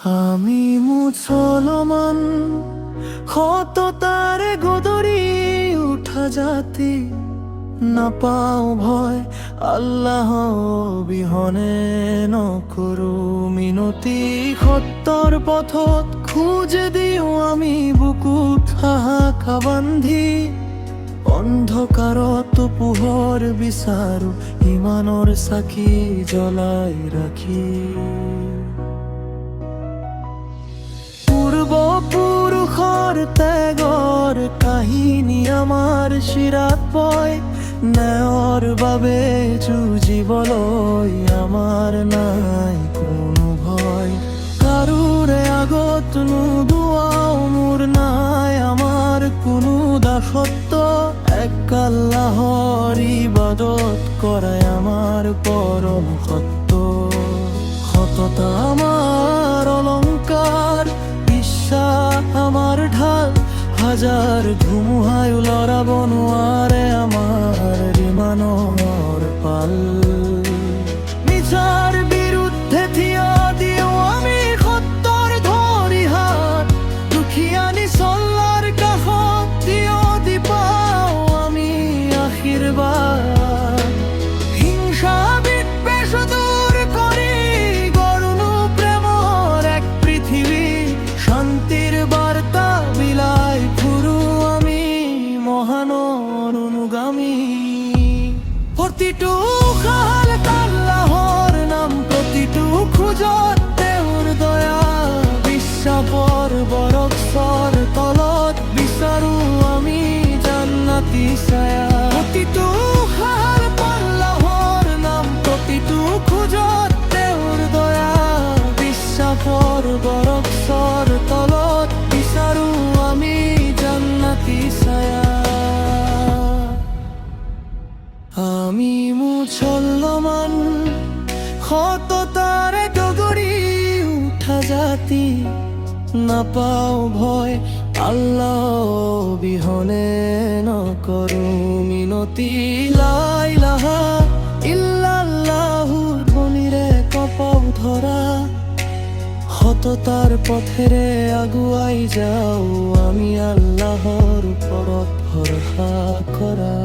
আমি মুসলমান কত তার গদরি উঠা জাতি না পাও ভয় আল্লাহ বিহনে নকরু মিনতি সত্যৰ পথত খুঁজে দিও আমি বুকুত হাহাকা বান্ধি অন্ধকাৰত পোহৰ বিচাৰো ইমানৰ চাকি জ্বলাই ৰাখি পূৰ্বপুৰুষৰ ত্যাগৰ কাহিনী আমাৰ শিৰাত পয় ন্যায়ৰ বাবে যুঁজিবলৈ আমাৰ নাই কোনো ভয় কাৰোৰে আগত নোদোৱাও মোৰ নাই আমাৰ কোনো দাসত্ব এক আল্লাহৰ ইবাদত কৰাই আমাৰ পৰম সত্য সততা আমাৰ অলংকাৰ বিশ্বাস আমাৰ ঢাল হাজাৰ ধুমুহাই লৰাব নোৱাৰে আমাৰ ৰিমানৰ পাল মিছাৰ বিৰুদ্ধে থিয় দিওঁ আমি সত্যৰ ধৰি হাত দুখীয়া নিচলাৰ কাষত থিয় দি পাওঁ আমি আশীৰ্বাদ হিংসা বিদ্বেষ দূৰ কৰি গঢ়নো প্ৰেমৰ এক পৃথিৱী শান্তিৰ বাৰ্তা বিলাই ফুৰো আমি মহানৰ অনুগামী প্ৰতিটো উশাহত আল্লাহৰ নাম প্ৰতিটো খোজত তেওঁৰ দয়া বিশ্বাসৰ বৰফৰ তলত বিচাৰো আমি জান্নাতি ছায়া প্ৰতিটো উশাহত আল্লাহৰ নাম প্ৰতিটো খোজত তেওঁৰ দয়া বিশ্বাসৰ বৰফৰ তলত বিচাৰো আমি জান্নাতি ছায়া আমি মুসলমান সততাৰে ডগৰি উঠা জাতি নাপাও ভয় আল্লাহ বিহনে নকৰো মিনতি লা ইলাহা ইল্লাল্লাহু ধ্বনিৰে কপাল ধৰা সততাৰ পথেৰে আগুৱাই যাওঁ আমি আল্লাহৰ ওপৰত ভৰসা কৰা